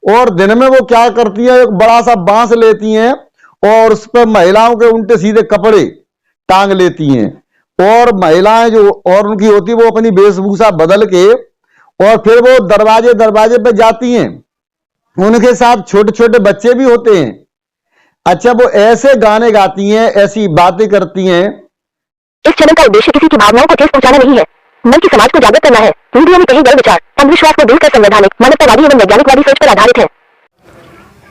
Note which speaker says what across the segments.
Speaker 1: और दिन में वो क्या करती है, एक बड़ा सा बांस लेती हैं और उस पर महिलाओं के उल्टे सीधे कपड़े टांग लेती हैं। और महिलाएं जो और उनकी होती, वो अपनी वेशभूषा बदल के और फिर वो दरवाजे दरवाजे पे जाती हैं। उनके साथ छोटे छोटे बच्चे भी होते हैं। अच्छा, वो ऐसे गाने गाती हैं, ऐसी बातें करती हैं।
Speaker 2: इस चैनल का उद्देश्य किसी की भावनाओं को ठेस पहुंचाना नहीं है, बल्कि समाज को जागृत करना है। वीडियो में कहीं गलत विचार, अंधविश्वास को दूर कर संवैधानिक, मानवतावादी एवं वैज्ञानिकवादी सोच पर आधारित है।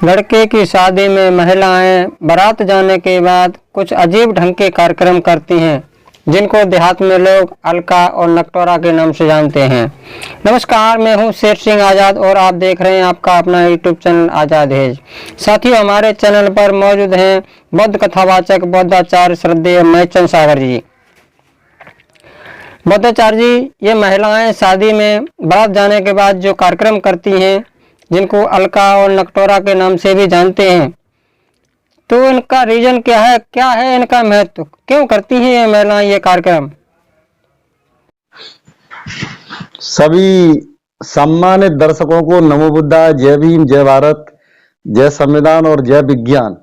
Speaker 3: लड़के की शादी में महिलाएं बारात जाने के बाद कुछ अजीब ढंग के कार्यक्रम करती हैं, जिनको देहात में लोग अलका और नकटोरा के नाम से जानते हैं। नमस्कार, मैं हूं शेर सिंह आज़ाद और आप देख रहे हैं आपका अपना यूट्यूब चैनल आज़ाद हेज। साथियों, हमारे चैनल पर मौजूद हैं बौद्ध कथावाचक बौद्धाचार्य श्रद्धेय मैचंद सागर जी। बौद्धाचार्य जी, ये महिलाएं शादी में बारात जाने के बाद जो कार्यक्रम करती हैं, जिनको अलका और नकटोरा के नाम से भी जानते हैं, तो इनका रीजन क्या है इनका महत्व, क्यों करती हैं ये महिलाएं ये कार्यक्रम?
Speaker 1: सभी सम्मानित दर्शकों को नमो बुद्धा, जय भीम, जय भारत, जय संविधान और जय विज्ञान।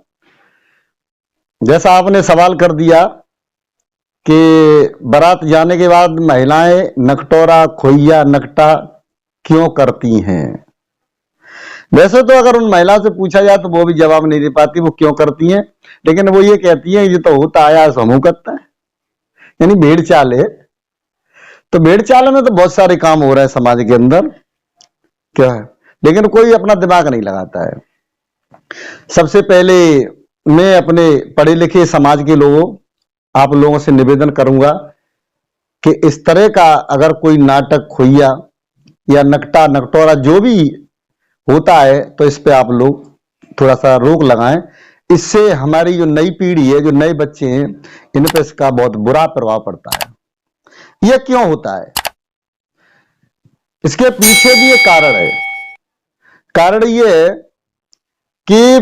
Speaker 1: जैसा आपने सवाल कर दिया कि बारात जाने के बाद महिलाएं नकटोरा, खोइया, नकटा क्यों करती हैं। वैसे तो अगर उन महिलाओं से पूछा जाए तो वो भी जवाब नहीं दे पाती वो क्यों करती हैं, लेकिन वो ये कहती हैं ये तो होता आया समूह करता है, यानी भेड़ चाल है। तो भेड़ चाल में तो बहुत सारे काम हो रहे हैं समाज के अंदर, क्या है, लेकिन कोई अपना दिमाग नहीं लगाता है। सबसे पहले मैं अपने पढ़े लिखे समाज के लोगों, आप लोगों से निवेदन करूंगा कि इस तरह का अगर कोई नाटक, खोइया या नकटा, नकटोरा जो भी होता है, तो इस पे आप लोग थोड़ा सा रोक लगाएं। इससे हमारी जो नई पीढ़ी है, जो नए बच्चे हैं, इन पे इसका बहुत बुरा प्रभाव पड़ता है। यह क्यों होता है, इसके पीछे भी एक कारण है। कारण यह है कि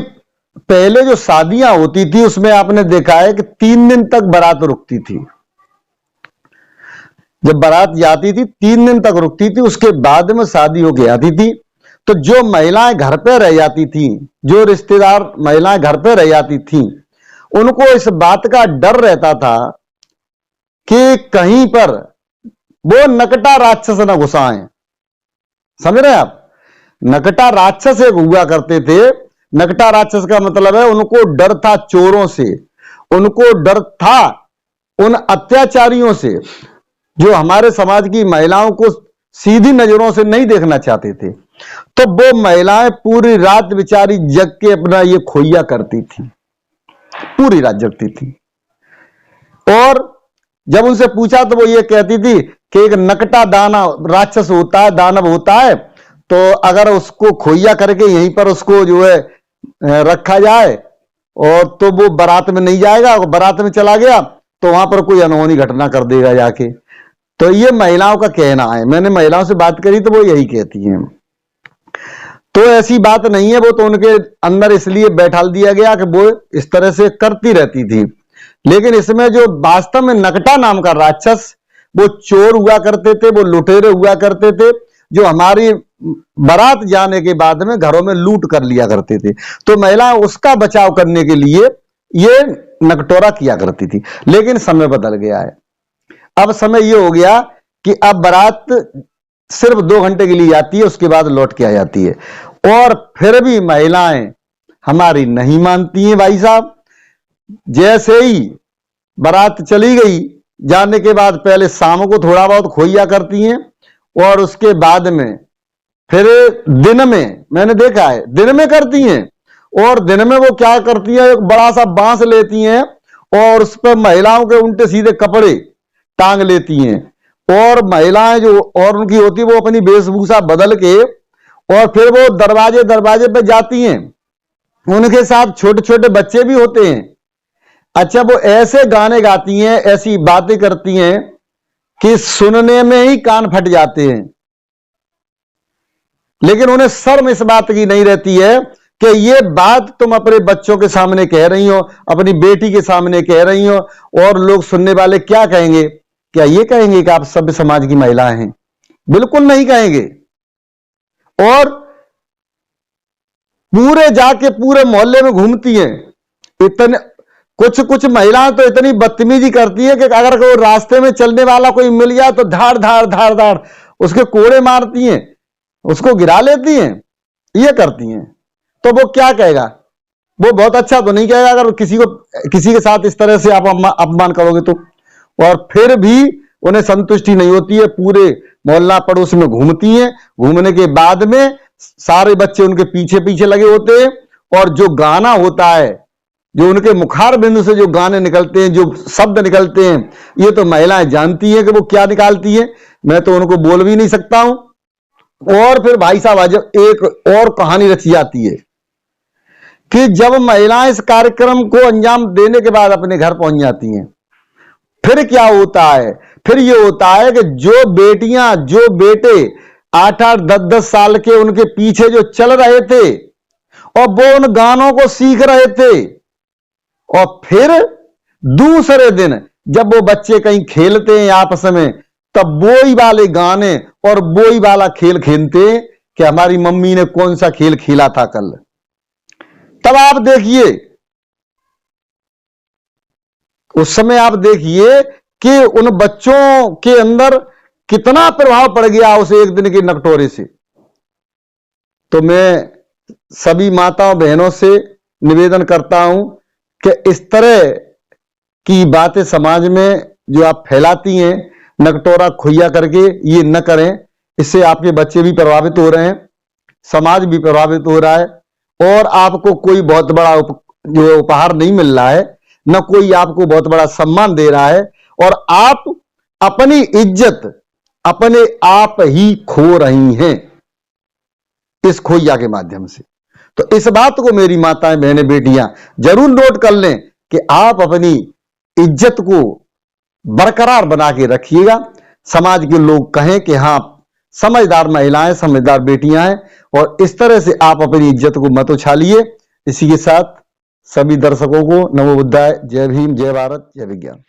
Speaker 1: पहले जो शादियां होती थी उसमें आपने देखा है कि 3 दिन तक बारात रुकती थी। जब बारात जाती थी 3 दिन तक रुकती थी, उसके बाद में शादी होके आती थी। तो जो महिलाएं घर पे रह जाती थी, जो रिश्तेदार महिलाएं घर पे रह जाती थी, उनको इस बात का डर रहता था कि कहीं पर वो नकटा राक्षस न घुसाएं। समझ रहे हैं आप, नकटा राक्षस एक हुआ करते थे। नकटा राक्षस का मतलब है उनको डर था चोरों से, उनको डर था उन अत्याचारियों से जो हमारे समाज की महिलाओं को सीधी नजरों से नहीं देखना चाहते थे। तो वो महिलाएं पूरी रात बेचारी जग के अपना ये खोइया करती थी, पूरी रात जगती थी। और जब उनसे पूछा तो वो ये कहती थी कि एक नकटा दाना राक्षस होता है, दानव होता है, तो अगर उसको खोइया करके यहीं पर उसको जो है रखा जाए और तो वो बारात में नहीं जाएगा, बारात में चला गया तो वहां पर कोई अनहोनी घटना कर देगा जाके। तो ये महिलाओं का कहना है। मैंने महिलाओं से बात करी तो वो यही कहती हैं। तो ऐसी बात नहीं है, वो तो उनके अंदर इसलिए बैठाल दिया गया कि वो इस तरह से करती रहती थी। लेकिन इसमें जो वास्तव में नकटा नाम का राक्षस, वो चोर हुआ करते थे, वो लुटेरे हुआ करते थे, जो हमारी बारात जाने के बाद में घरों में लूट कर लिया करते थे। तो महिलाएं उसका बचाव करने के लिए ये नकटोरा किया करती थी। लेकिन समय बदल गया है। अब समय ये हो गया कि अब बारात सिर्फ 2 घंटे के लिए जाती है, उसके बाद लौट के आ जाती है। और फिर भी महिलाएं हमारी नहीं मानती हैं भाई साहब। जैसे ही बारात चली गई, जाने के बाद पहले शाम को थोड़ा बहुत खोइया करती हैं और उसके बाद में फिर दिन में, मैंने देखा है दिन में करती हैं। और दिन में वो क्या करती हैं, एक बड़ा सा बांस लेती हैं और उस पर महिलाओं के उल्टे सीधे कपड़े टांग लेती हैं। और महिलाएं जो और उनकी होती है, वो अपनी वेशभूषा बदल के और फिर वो दरवाजे दरवाजे पे जाती हैं। उनके साथ छोटे छोटे बच्चे भी होते हैं। अच्छा, वो ऐसे गाने गाती हैं, ऐसी बातें करती हैं कि सुनने में ही कान फट जाते हैं। लेकिन उन्हें शर्म इस बात की नहीं रहती है कि ये बात तुम अपने बच्चों के सामने कह रही हो, अपनी बेटी के सामने कह रही हो, और लोग सुनने वाले क्या कहेंगे? क्या ये कहेंगे कि आप सभ्य समाज की महिलाएं हैं? बिल्कुल नहीं कहेंगे। और पूरे जाके पूरे मोहल्ले में घूमती हैं। इतने कुछ महिलाएं तो इतनी बदतमीजी करती है कि अगर कोई रास्ते में चलने वाला कोई मिल जाए तो धाड़ धाड़ धाड़ धाड़ उसके कोड़े मारती हैं, उसको गिरा लेती हैं, ये करती हैं। तो वो क्या कहेगा? वो बहुत अच्छा तो नहीं कहेगा अगर किसी के साथ इस तरह से आप अपमान करोगे तो। और फिर भी उन्हें संतुष्टि नहीं होती है, पूरे मोहल्ला पड़ोस में घूमती हैं। घूमने के बाद में सारे बच्चे उनके पीछे पीछे लगे होते हैं, और जो गाना होता है, जो उनके मुखार बिंदु से जो गाने निकलते हैं, जो शब्द निकलते हैं, ये तो महिलाएं जानती हैं कि वो क्या निकालती हैं। मैं तो उनको बोल भी नहीं सकता हूं। और फिर भाई साहब आज एक और कहानी रची जाती है कि जब महिलाएं इस कार्यक्रम को अंजाम देने के बाद अपने घर पहुंच जाती हैं, फिर क्या होता है? फिर ये होता है कि जो बेटियां, जो बेटे 8-8, 10-10 साल के उनके पीछे जो चल रहे थे और वो उन गानों को सीख रहे थे, और फिर दूसरे दिन जब वो बच्चे कहीं खेलते हैं आपस में, तब वही वाले गाने और वही वाला खेल खेलते हैं कि हमारी मम्मी ने कौन सा खेल खेला था कल। तब आप देखिए, उस समय आप देखिए कि उन बच्चों के अंदर कितना प्रभाव पड़ गया उस एक दिन के नकटोरे से। तो मैं सभी माताओं बहनों से निवेदन करता हूं कि इस तरह की बातें समाज में जो आप फैलाती हैं, नकटोरा खुइया करके, ये न करें। इससे आपके बच्चे भी प्रभावित हो रहे हैं, समाज भी प्रभावित हो रहा है, और आपको कोई बहुत बड़ा जो उपहार नहीं मिल रहा है, न कोई आपको बहुत बड़ा सम्मान दे रहा है, और आप अपनी इज्जत अपने आप ही खो रही हैं इस खोइया के माध्यम से। तो इस बात को मेरी माताएं, बहनें, बेटियां जरूर नोट कर लें कि आप अपनी इज्जत को बरकरार बना के रखिएगा। समाज के लोग कहें कि हाँ, समझदार महिलाएं, समझदार बेटियां हैं, और इस तरह से आप अपनी इज्जत को मत उछालिए। इसी के साथ सभी दर्शकों को नमो बुद्धाय, जय भीम, जय भारत, जय विज्ञान।